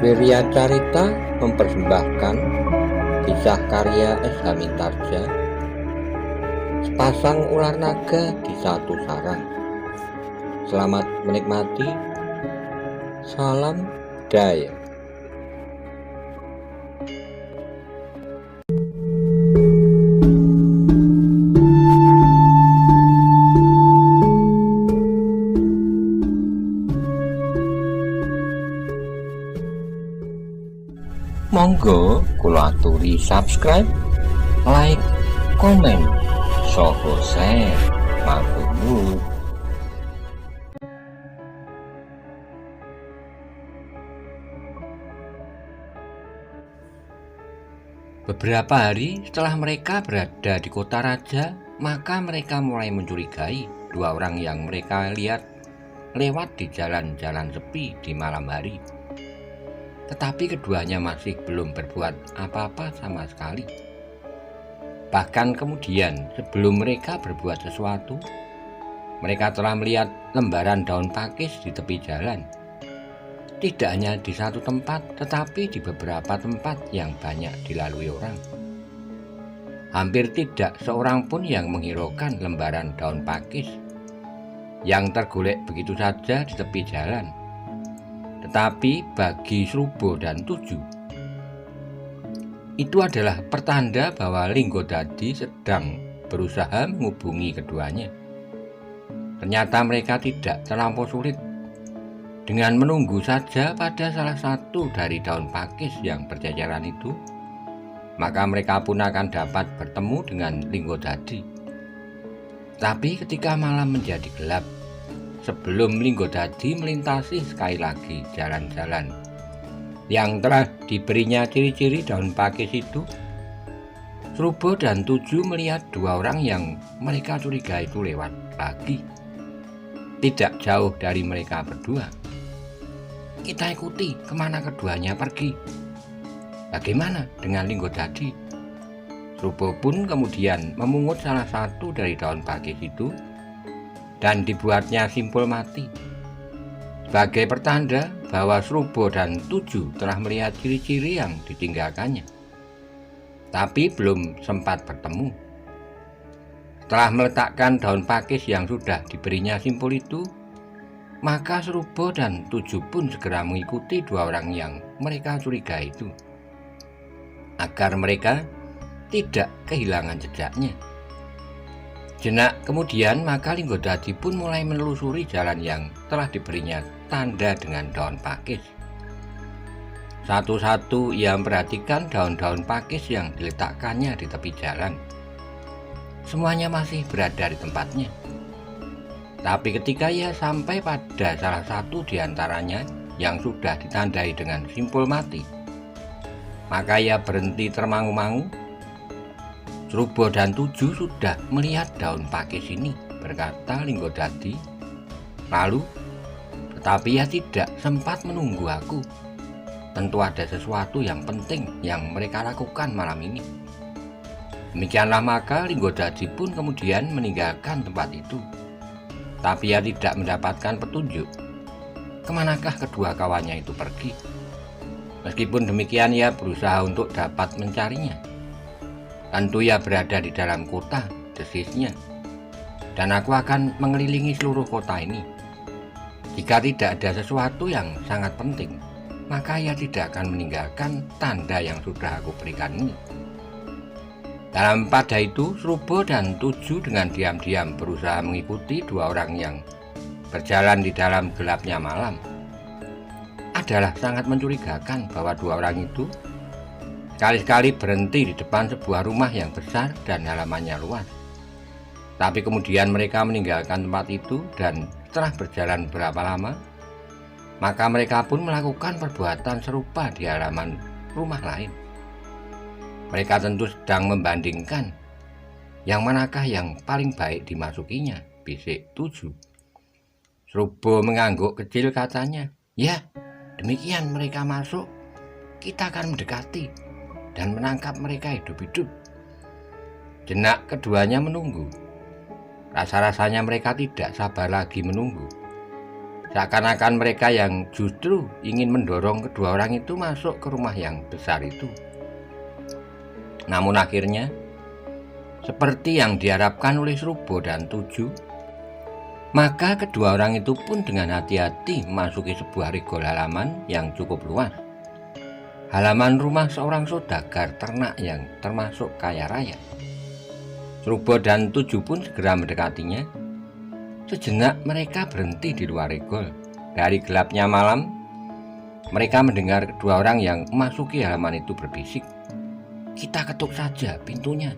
Wirya Carita mempersembahkan kisah karya S. Hamintarja, Sepasang Ular Naga di Satu Sarang. Selamat menikmati. Salam Daya. Monggo kula aturi subscribe, like, komen, saha share matur. Beberapa hari setelah mereka berada di kota raja, maka mereka mulai mencurigai dua orang yang mereka lihat lewat di jalan-jalan sepi di malam hari. Tetapi keduanya masih belum berbuat apa-apa sama sekali. Bahkan kemudian sebelum mereka berbuat sesuatu, mereka telah melihat lembaran daun pakis di tepi jalan. Tidak hanya di satu tempat, tetapi di beberapa tempat yang banyak dilalui orang. Hampir tidak seorang pun yang menghiraukan lembaran daun pakis yang tergolek begitu saja di tepi jalan. Tetapi bagi Srubo dan Tuju, itu adalah pertanda bahwa Linggodadi sedang berusaha menghubungi keduanya. Ternyata mereka tidak terlampau sulit. Dengan menunggu saja pada salah satu dari daun pakis yang berjajaran itu, maka mereka pun akan dapat bertemu dengan Linggodadi. Tapi ketika malam menjadi gelap, sebelum Linggodadi melintasi sekali lagi jalan-jalan yang telah diberinya ciri-ciri daun pakis itu, Srubo dan Tuju melihat dua orang yang mereka curiga itu lewat lagi, tidak jauh dari mereka berdua. Kita ikuti kemana keduanya pergi. Bagaimana dengan Linggodadi? Srubo pun kemudian memungut salah satu dari daun pakis itu dan dibuatnya simpul mati sebagai pertanda bahwa Srubo dan Tuju telah melihat ciri-ciri yang ditinggalkannya, tapi belum sempat bertemu. Setelah meletakkan daun pakis yang sudah diberinya simpul itu, maka Srubo dan Tuju pun segera mengikuti dua orang yang mereka curiga itu, agar mereka tidak kehilangan jejaknya. Jenak kemudian maka Linggodadi pun mulai menelusuri jalan yang telah diberinya tanda dengan daun pakis. Satu-satu ia memperhatikan daun-daun pakis yang diletakkannya di tepi jalan. Semuanya masih berada di tempatnya. Tapi ketika ia sampai pada salah satu di antaranya yang sudah ditandai dengan simpul mati, maka ia berhenti termangu-mangu. Srubo dan Tuju sudah melihat daun pakis ini, berkata Linggodadi. Lalu, tetapi ia tidak sempat menunggu aku. Tentu ada sesuatu yang penting yang mereka lakukan malam ini. Demikianlah maka Linggodadi pun kemudian meninggalkan tempat itu. Tapi ia tidak mendapatkan petunjuk kemanakah kedua kawannya itu pergi. Meskipun demikian ia berusaha untuk dapat mencarinya. Tentu ia berada di dalam kota, desisnya, dan aku akan mengelilingi seluruh kota ini. Jika tidak ada sesuatu yang sangat penting, maka ia tidak akan meninggalkan tanda yang sudah aku berikan ini. Dalam pada itu, Srubo dan Tuju dengan diam-diam berusaha mengikuti dua orang yang berjalan di dalam gelapnya malam. Adalah sangat mencurigakan bahwa dua orang itu sekali-sekali berhenti di depan sebuah rumah yang besar dan halamannya luas. Tapi kemudian mereka meninggalkan tempat itu dan setelah berjalan berapa lama, maka mereka pun melakukan perbuatan serupa di halaman rumah lain. Mereka tentu sedang membandingkan yang manakah yang paling baik dimasukinya, bisik Tuju. Srubo mengangguk kecil katanya, "Ya, demikian mereka masuk, kita akan mendekati dan menangkap mereka hidup-hidup." Jenak keduanya menunggu. Rasa-rasanya mereka tidak sabar lagi menunggu. Seakan-akan mereka yang justru ingin mendorong kedua orang itu masuk ke rumah yang besar itu. Namun akhirnya, seperti yang diharapkan oleh Srubo dan Tuju, maka kedua orang itu pun dengan hati-hati memasuki sebuah regol halaman yang cukup luas. Halaman rumah seorang saudagar ternak yang termasuk kaya raya. Srubo dan Tuju pun segera mendekatinya. Sejenak mereka berhenti di luar regol. Dari gelapnya malam, mereka mendengar kedua orang yang memasuki halaman itu berbisik, "Kita ketuk saja pintunya."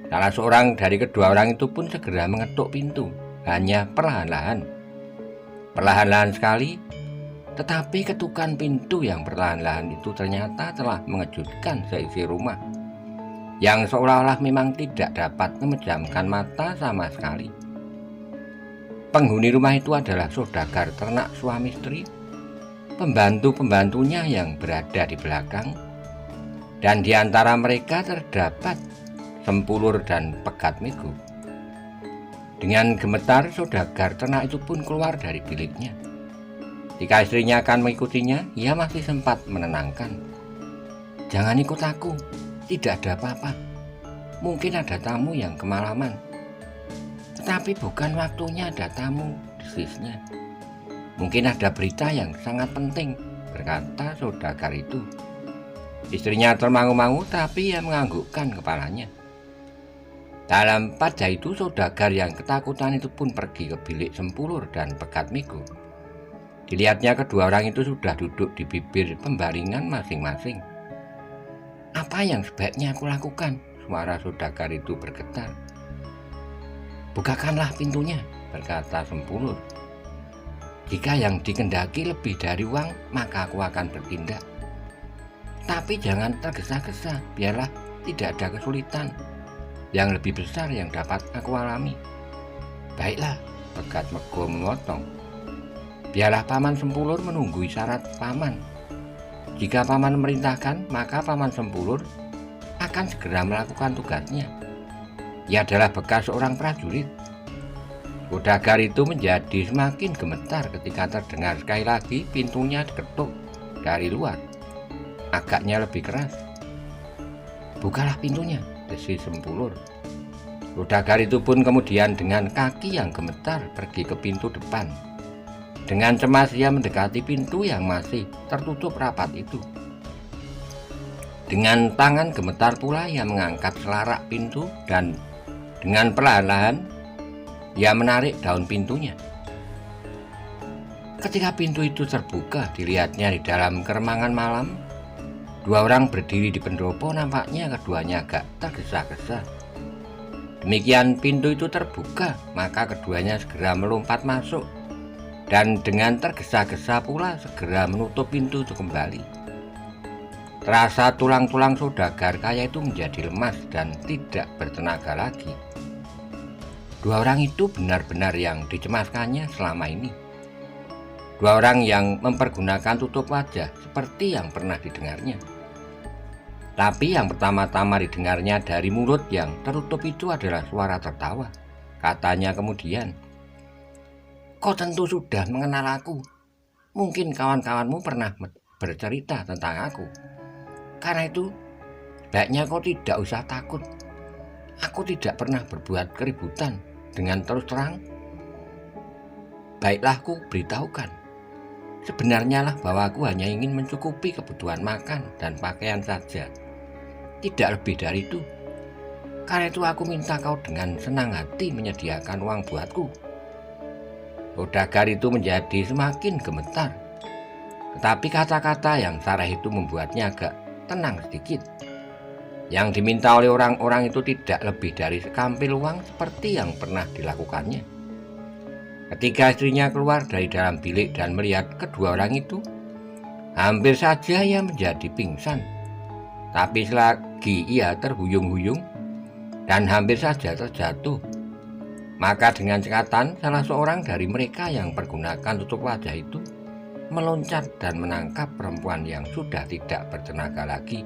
Salah seorang dari kedua orang itu pun segera mengetuk pintu, hanya perlahan-lahan. Perlahan-lahan sekali, tetapi ketukan pintu yang perlahan-lahan itu ternyata telah mengejutkan seisi rumah, yang seolah-olah memang tidak dapat memejamkan mata sama sekali. Penghuni rumah itu adalah saudagar ternak suami istri, pembantu-pembantunya yang berada di belakang, dan di antara mereka terdapat Sempulur dan Pegat Mego. Dengan gemetar, saudagar ternak itu pun keluar dari biliknya. Jika istrinya akan mengikutinya, ia masih sempat menenangkan. "Jangan ikut aku, tidak ada apa-apa. Mungkin ada tamu yang kemalaman." "Tetapi bukan waktunya ada tamu," desisnya. "Mungkin ada berita yang sangat penting," berkata saudagar itu. Istrinya termangu-mangu, tapi ia menganggukkan kepalanya. Dalam pada itu, saudagar yang ketakutan itu pun pergi ke bilik Sempulur dan Pegat Mego. Dilihatnya kedua orang itu sudah duduk di bibir pembaringan masing-masing. "Apa yang sebaiknya aku lakukan?" suara saudagar itu bergetar. "Bukakanlah pintunya," berkata Sempulur. "Jika yang dikendaki lebih dari uang, maka aku akan bertindak. Tapi jangan tergesa-gesa, biarlah tidak ada kesulitan yang lebih besar yang dapat aku alami." "Baiklah," Pegat Mego memotong. "Biarlah Paman Sempulur menunggu isyarat Paman. Jika Paman memerintahkan, maka Paman Sempulur akan segera melakukan tugasnya. Ia adalah bekas seorang prajurit." Saudagar itu menjadi semakin gemetar ketika terdengar sekali lagi pintunya diketuk dari luar, agaknya lebih keras. "Bukalah pintunya," desis Sempulur. Saudagar itu pun kemudian dengan kaki yang gemetar pergi ke pintu depan. Dengan cemas ia mendekati pintu yang masih tertutup rapat itu. Dengan tangan gemetar pula ia mengangkat selarak pintu dan dengan perlahan-lahan ia menarik daun pintunya. Ketika pintu itu terbuka, dilihatnya di dalam keremangan malam, dua orang berdiri di pendopo. Nampaknya keduanya agak tergesa-gesa. Demikian pintu itu terbuka, maka keduanya segera melompat masuk dan dengan tergesa-gesa pula segera menutup pintu itu kembali. Terasa tulang-tulang saudagar kaya itu menjadi lemas dan tidak bertenaga lagi. Dua orang itu benar-benar yang dicemaskannya selama ini. Dua orang yang mempergunakan tutup wajah seperti yang pernah didengarnya. Tapi yang pertama-tama didengarnya dari mulut yang tertutup itu adalah suara tertawa. Katanya kemudian, "Kau tentu sudah mengenal aku. Mungkin kawan-kawanmu pernah bercerita tentang aku. Karena itu, baiknya kau tidak usah takut. Aku tidak pernah berbuat keributan. Dengan terus terang, baiklah aku beritahukan. Sebenarnya lah bahwa aku hanya ingin mencukupi kebutuhan makan dan pakaian saja. Tidak lebih dari itu. Karena itu aku minta kau dengan senang hati menyediakan uang buatku." Saudagar itu menjadi semakin gemetar. Tetapi kata-kata yang sarah itu membuatnya agak tenang sedikit. Yang diminta oleh orang-orang itu tidak lebih dari sekampil uang seperti yang pernah dilakukannya. Ketika istrinya keluar dari dalam bilik dan melihat kedua orang itu, hampir saja ia menjadi pingsan. Tapi selagi ia terhuyung-huyung dan hampir saja terjatuh, maka dengan cekatan salah seorang dari mereka yang pergunakan tutup wajah itu meloncat dan menangkap perempuan yang sudah tidak bertenaga lagi.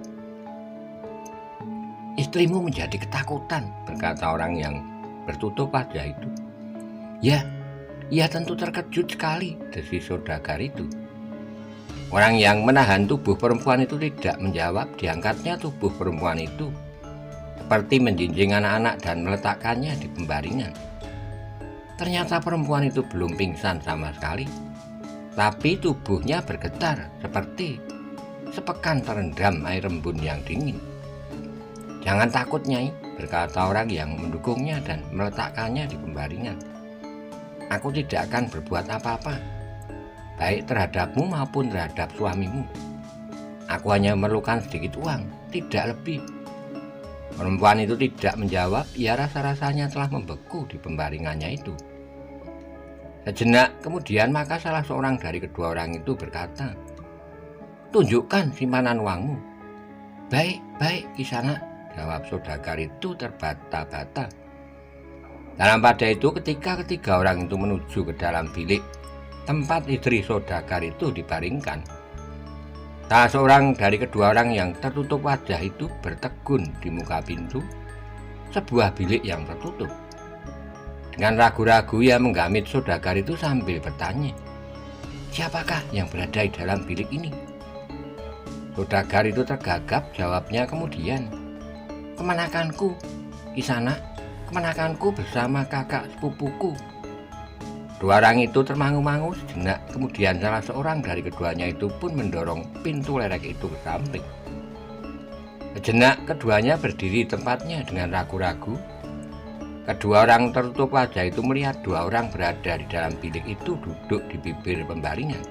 "Istrimu menjadi ketakutan," berkata orang yang bertutup wajah itu. "Ya, Ia tentu terkejut sekali, desis saudagar itu. Orang yang menahan tubuh perempuan itu tidak menjawab. Diangkatnya tubuh perempuan itu seperti menjinjing anak-anak dan meletakkannya di pembaringan. Ternyata perempuan itu belum pingsan sama sekali, tapi tubuhnya bergetar seperti sepekan terendam air embun yang dingin. "Jangan takut, Nyai," berkata orang yang mendukungnya dan meletakkannya di pembaringan. "Aku tidak akan berbuat apa-apa, baik terhadapmu maupun terhadap suamimu. Aku hanya memerlukan sedikit uang, tidak lebih." Perempuan itu tidak menjawab. Ia rasa-rasanya telah membeku di pembaringannya itu. Sejenak kemudian maka salah seorang dari kedua orang itu berkata, "Tunjukkan simpanan uangmu." "Baik, baik, Kisanak," jawab saudagar itu terbata-bata. Dalam pada itu ketika ketiga orang itu menuju ke dalam bilik tempat istri saudagar itu dibaringkan, salah seorang dari kedua orang yang tertutup wajah itu bertegun di muka pintu sebuah bilik yang tertutup. Dengan ragu-ragu ia menggamit saudagar itu sambil bertanya, "Siapakah yang berada di dalam bilik ini?" Saudagar itu tergagap. Jawabnya kemudian, "Kemenakanku, Kisanak, kemenakanku bersama kakak sepupuku." Dua orang itu termangu-mangu sejenak. Kemudian salah seorang dari keduanya itu pun mendorong pintu lerek itu ke samping. Sejenak keduanya berdiri di tempatnya dengan ragu-ragu. Kedua orang tertutup wajah itu melihat dua orang berada di dalam bilik itu duduk di bibir pembaringan.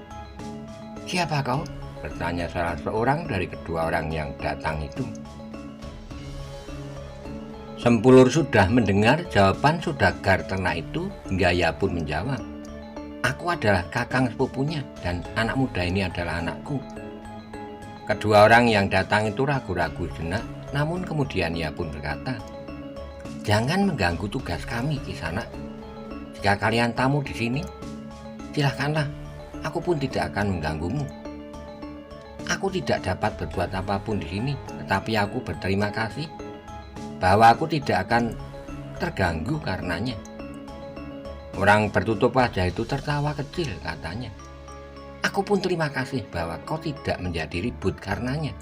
"Siapa kau?" bertanya salah seorang dari kedua orang yang datang itu. Sempulur sudah mendengar jawaban saudagar ternak itu hingga ia pun menjawab, "Aku adalah kakang sepupunya dan anak muda ini adalah anakku." Kedua orang yang datang itu ragu-ragu sejenak, namun kemudian ia pun berkata, "Jangan mengganggu tugas kami, Kisanak. Jika kalian tamu di sini, silahkanlah. Aku pun tidak akan mengganggumu. Aku tidak dapat berbuat apapun di sini, tetapi aku berterima kasih bahwa aku tidak akan terganggu karenanya." Orang bertutup wajah itu tertawa kecil, katanya, "Aku pun terima kasih bahwa kau tidak menjadi ribut karenanya."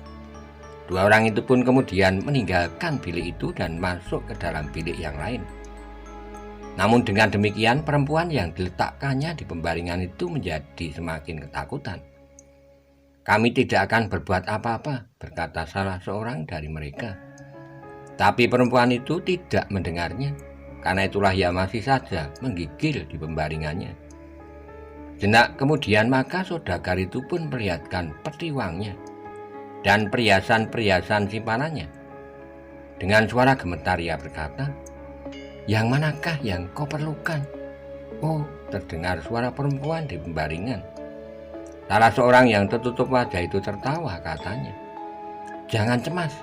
Dua orang itu pun kemudian meninggalkan bilik itu dan masuk ke dalam bilik yang lain. Namun dengan demikian perempuan yang diletakkannya di pembaringan itu menjadi semakin ketakutan. "Kami tidak akan berbuat apa-apa," berkata salah seorang dari mereka. Tapi perempuan itu tidak mendengarnya. Karena itulah ia masih saja menggigil di pembaringannya. Jenak kemudian maka saudagar itu pun perlihatkan peti uangnya dan perhiasan-perhiasan simpanannya. Dengan suara gemetar ia berkata, "Yang manakah yang kau perlukan?" "Oh," terdengar suara perempuan di pembaringan. Salah seorang yang tertutup wajah itu tertawa, katanya, "Jangan cemas.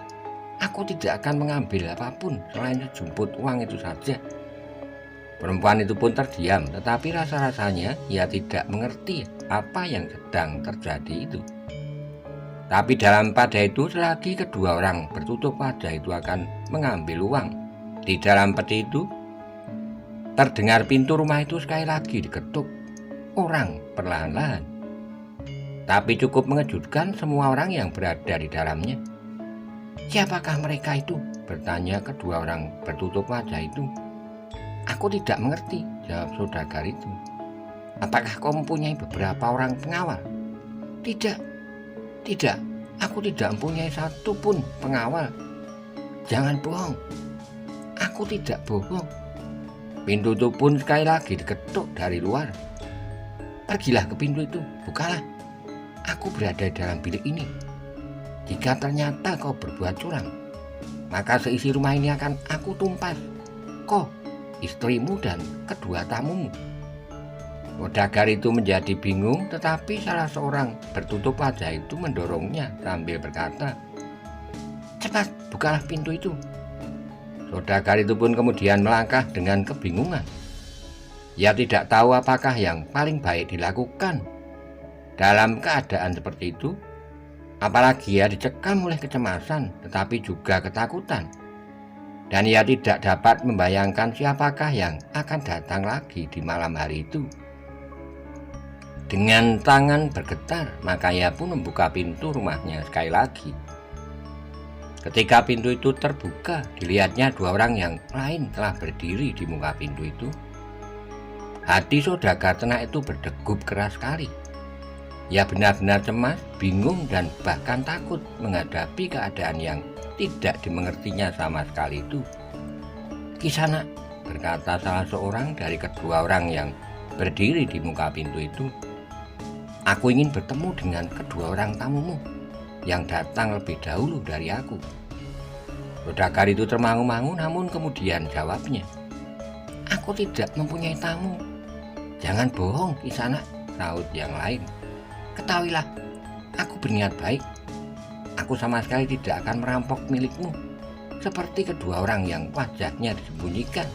Aku tidak akan mengambil apapun selain sejumput uang itu saja." Perempuan itu pun terdiam, tetapi rasa-rasanya ia tidak mengerti apa yang sedang terjadi itu. Tapi dalam pada itu selagi kedua orang bertutup wajah itu akan mengambil uang di dalam peti itu, terdengar pintu rumah itu sekali lagi diketuk orang perlahan-lahan. Tapi cukup mengejutkan semua orang yang berada di dalamnya. "Siapakah mereka itu?" bertanya kedua orang bertutup wajah itu. "Aku tidak mengerti," jawab saudagar itu. "Apakah kau mempunyai beberapa orang pengawal?" Tidak, aku tidak mempunyai satu pun pengawal." "Jangan bohong." "Aku tidak bohong." Pintu itu pun sekali lagi diketuk dari luar. "Pergilah ke pintu itu, bukalah. Aku berada di dalam bilik ini. Jika ternyata kau berbuat curang, maka seisi rumah ini akan aku tumpas, kau, istrimu, dan kedua tamumu." Saudagar itu menjadi bingung, tetapi salah seorang bertutup wajah itu mendorongnya sambil berkata, "Cepat, bukalah pintu itu." Saudagar itu pun kemudian melangkah dengan kebingungan. Ia tidak tahu apakah yang paling baik dilakukan dalam keadaan seperti itu. Apalagi ia dicekam oleh kecemasan tetapi juga ketakutan. Dan ia tidak dapat membayangkan siapakah yang akan datang lagi di malam hari itu. Dengan tangan bergetar, maka ia pun membuka pintu rumahnya sekali lagi. Ketika pintu itu terbuka, dilihatnya dua orang yang lain telah berdiri di muka pintu itu. Hati saudagar ternak itu berdegup keras sekali. Ia benar-benar cemas, bingung, dan bahkan takut menghadapi keadaan yang tidak dimengertinya sama sekali itu. "Kisanak," berkata salah seorang dari kedua orang yang berdiri di muka pintu itu, "aku ingin bertemu dengan kedua orang tamumu yang datang lebih dahulu dari aku." Saudagar itu termangu-mangu, namun kemudian jawabnya, "Aku tidak mempunyai tamu." "Jangan bohong, Kisanak," sahut yang lain. "Ketahuilah, aku berniat baik. Aku sama sekali tidak akan merampok milikmu, seperti kedua orang yang wajahnya disembunyikan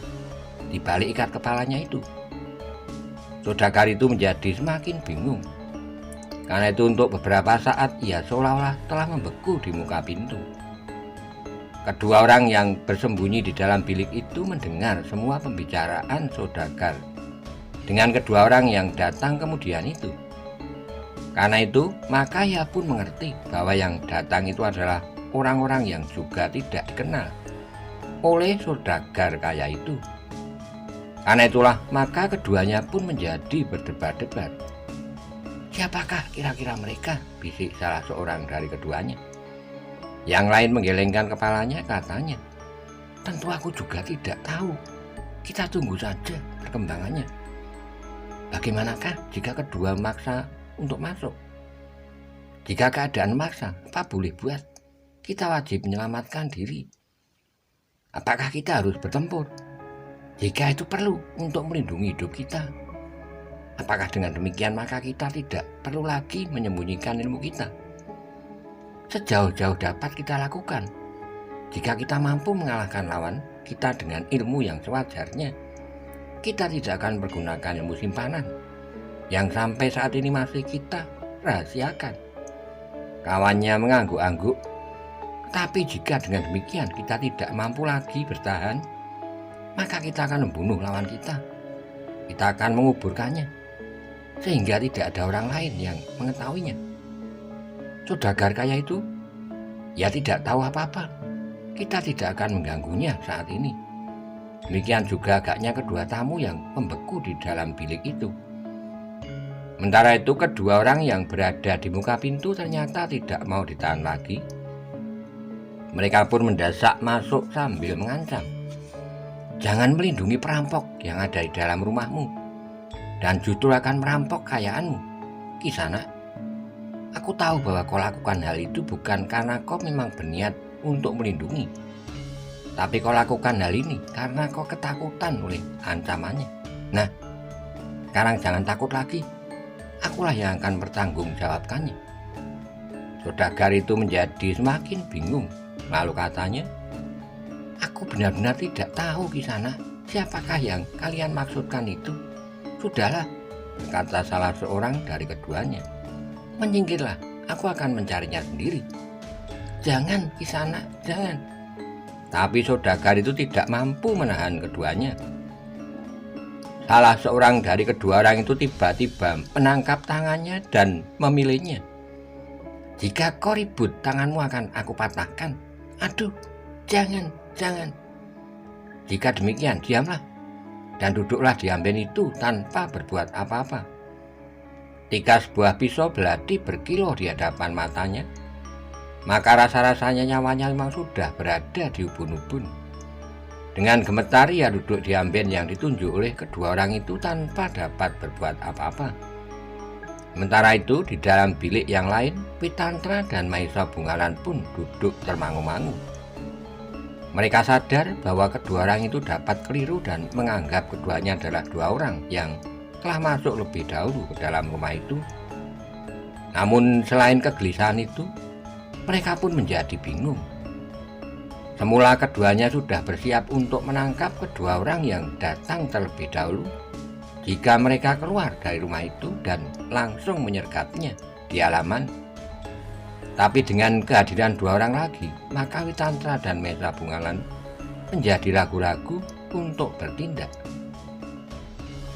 di balik ikat kepalanya itu." Saudagar itu menjadi semakin bingung. Karena itu untuk beberapa saat ia seolah-olah telah membeku di muka pintu. Kedua orang yang bersembunyi di dalam bilik itu mendengar semua pembicaraan saudagar dengan kedua orang yang datang kemudian itu. Karena itu, maka ia pun mengerti bahwa yang datang itu adalah orang-orang yang juga tidak dikenal oleh saudagar kaya itu. Karena itulah, maka keduanya pun menjadi berdebat-debat. "Siapakah kira-kira mereka?" bisik salah seorang dari keduanya. Yang lain menggelengkan kepalanya, katanya, "Tentu aku juga tidak tahu. Kita tunggu saja perkembangannya." "Bagaimanakah jika kedua memaksa untuk masuk?" "Jika keadaan memaksa, apa boleh buat? Kita wajib menyelamatkan diri. Apakah kita harus bertempur? Jika itu perlu untuk melindungi hidup kita, apakah dengan demikian maka kita tidak perlu lagi menyembunyikan ilmu kita? Sejauh-jauh dapat kita lakukan. Jika kita mampu mengalahkan lawan kita dengan ilmu yang sewajarnya, kita tidak akan menggunakan ilmu simpanan yang sampai saat ini masih kita rahasiakan." Kawannya mengangguk-angguk. "Tapi jika dengan demikian kita tidak mampu lagi bertahan, maka kita akan membunuh lawan kita. Kita akan menguburkannya, sehingga tidak ada orang lain yang mengetahuinya." Saudagar kaya itu, "Ya tidak tahu apa-apa. Kita tidak akan mengganggunya saat ini." Demikian juga agaknya kedua tamu yang membeku di dalam bilik itu. Sementara itu kedua orang yang berada di muka pintu ternyata tidak mau ditahan lagi. Mereka pun mendesak masuk sambil mengancam, "Jangan melindungi perampok yang ada di dalam rumahmu, dan justru akan merampok kekayaanmu. Kisanak, aku tahu bahwa kau lakukan hal itu bukan karena kau memang berniat untuk melindungi, tapi kau lakukan hal ini karena kau ketakutan oleh ancamannya. Nah, sekarang jangan takut lagi. Akulah yang akan bertanggung jawabkannya." Saudagar itu menjadi semakin bingung. Lalu katanya, "Aku benar-benar tidak tahu, Kisanak. Siapakah yang kalian maksudkan itu?" "Sudahlah," berkata salah seorang dari keduanya, "menyingkirlah, aku akan mencarinya sendiri." "Jangan, Kisanak, jangan." Tapi saudagar itu tidak mampu menahan keduanya. Salah seorang dari kedua orang itu tiba-tiba menangkap tangannya dan memilihnya. "Jika kau ribut, tanganmu akan aku patahkan. Aduh, jangan, jangan. Jika demikian, diamlah dan duduklah di amben itu tanpa berbuat apa-apa." Ketika sebuah pisau belati berkilau di hadapan matanya, maka rasa-rasanya nyawanya memang sudah berada di ubun-ubun. Dengan gemetar ia duduk di amben yang ditunjuk oleh kedua orang itu tanpa dapat berbuat apa-apa. Sementara itu di dalam bilik yang lain, Pitantra dan Maisa Bungalan pun duduk termangu-mangu. Mereka sadar bahwa kedua orang itu dapat keliru dan menganggap keduanya adalah dua orang yang telah masuk lebih dahulu ke dalam rumah itu. Namun selain kegelisahan itu, mereka pun menjadi bingung. Semula keduanya sudah bersiap untuk menangkap kedua orang yang datang terlebih dahulu jika mereka keluar dari rumah itu dan langsung menyergapnya di halaman. Tapi dengan kehadiran dua orang lagi, maka Witantra dan Maisa Bungalan menjadi ragu-ragu untuk bertindak.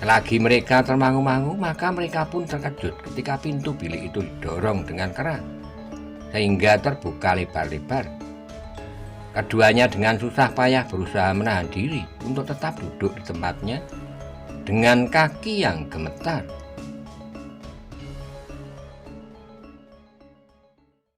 Selagi mereka termangu-mangu, maka mereka pun terkejut ketika pintu bilik itu didorong dengan keras, sehingga terbuka lebar-lebar. Keduanya dengan susah payah berusaha menahan diri untuk tetap duduk di tempatnya dengan kaki yang gemetar.